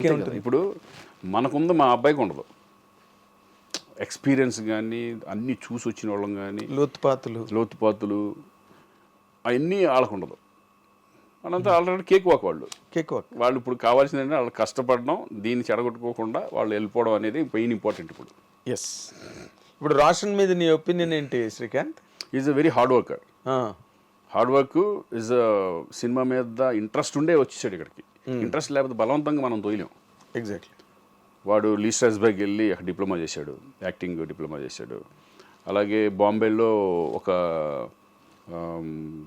అంతే కదా. ఇప్పుడు మనకుంది మా అబ్బాయికి ఉండదు ఎక్స్పీరియన్స్ కానీ అన్నీ చూసి వచ్చిన వాళ్ళం కానీ లోతుపాతులు అవన్నీ వాళ్ళకు ఉండదు. అనంతా ఆల్రెడీ కేక్ వాక్ వాళ్ళు ఇప్పుడు కావాల్సింది ఏంటంటే వాళ్ళు కష్టపడడం, దీన్ని చెడగొట్టుకోకుండా వాళ్ళు వెళ్ళిపోవడం అనేది మెయిన్ ఇంపార్టెంట్ ఇప్పుడు. ఎస్. ఇప్పుడు రోషన్ మీద నీ ఒపీనియన్ ఏంటి Srikanth? Is a very hard worker. Hard work is cinema మీద ఇంట్రెస్ట్ ఉండే వచ్చేసాడు ఇక్కడికి. ఇంట్రెస్ట్ లేకపోతే బలవంతంగా మనం తోయలేం. ఎగ్జాక్ట్లీ. వాడు లీ స్ట్రాస్బర్గ్ వెళ్ళి అక్కడ డిప్లొమా చేశాడు, యాక్టింగ్ డిప్లొమా చేశాడు. అలాగే బాంబేలో ఒక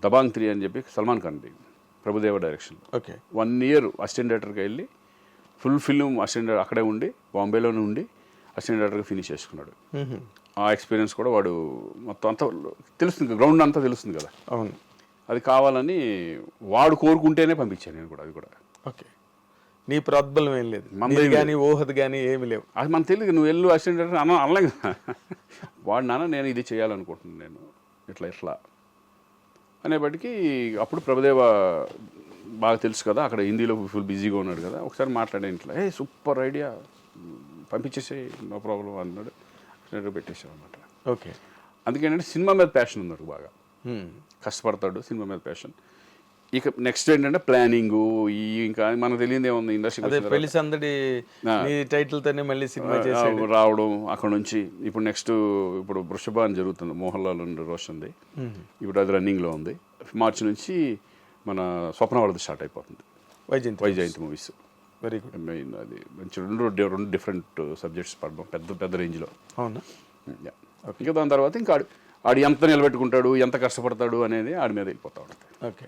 దబాంగ్ 3 అని చెప్పి సల్మాన్ ఖాన్ది, Prabhudeva direction. Okay. 1 year assistant డైరెక్టర్గా వెళ్ళి ఫుల్ ఫిల్మ్ అసిస్టెంట్ అక్కడే ఉండి బాంబేలోనే ఉండి అసిస్టెంట్ డైరెక్టర్గా ఫినిష్ చేసుకున్నాడు. ఆ ఎక్స్పీరియన్స్ కూడా వాడు మొత్తం అంతా తెలుస్తుంది, గ్రౌండ్ అంతా తెలుస్తుంది కదా. అవును. అది కావాలని వాడు కోరుకుంటేనే పంపించాను నేను కూడా. అది కూడా ఓకే. నీ ప్రోద్బలం ఏం లేదు, మనది కానీ ఊహది కానీ ఏమి లేవు. అది మనకు తెలియదు. నువ్వు వెళ్ళు అసిస్టెంట్ డైరెక్టర్ అనలేం కదా. వాడు నాన్న నేను ఇది చేయాలనుకుంటున్నాను, నేను ఇట్లా అనేప్పటికీ అప్పుడు ప్రభుదేవ బాగా తెలుసు కదా, అక్కడ హిందీలో ఫుల్ బిజీగా ఉన్నాడు కదా. ఒకసారి మాట్లాడే ఇంట్లో సూపర్ ఐడియా పంపించేసే నో ప్రాబ్లం అన్నాడు. పెట్టేసాం అనమాట. ఓకే. అందుకేంటంటే సినిమా మీద ప్యాషన్ ఉంది బాగా, కష్టపడతాడు, సినిమా మీద ప్యాషన్. ఇక నెక్స్ట్ ఏంటంటే ప్లానింగ్, ఇంకా మనకు తెలియదు ఏముంది ఇండస్ట్రీ పెళ్లి సందడి టైటిల్ తోనే మళ్ళీ సినిమా రావడం. అక్కడ నుంచి ఇప్పుడు నెక్స్ట్ ఇప్పుడు వృషభ అని జరుగుతుంది, మోహన్ లాల్ అండ్ రోషన్ది. ఇప్పుడు అది రన్నింగ్లో ఉంది. మార్చి నుంచి మన స్వప్నవరది స్టార్ట్ అయిపోతుంది, Vyjayanthi movies. Very good. Main అది మంచి రెండు డిఫరెంట్ సబ్జెక్ట్స్ పడడం పెద్ద రేంజ్లో. అవునా? ఇంకా దాని తర్వాత ఇంకా ఆడు ఎంత నిలబెట్టుకుంటాడు, ఎంత కష్టపడతాడు అనేది ఆడి మీద వెళ్ళిపోతా ఉంటుంది. ఓకే.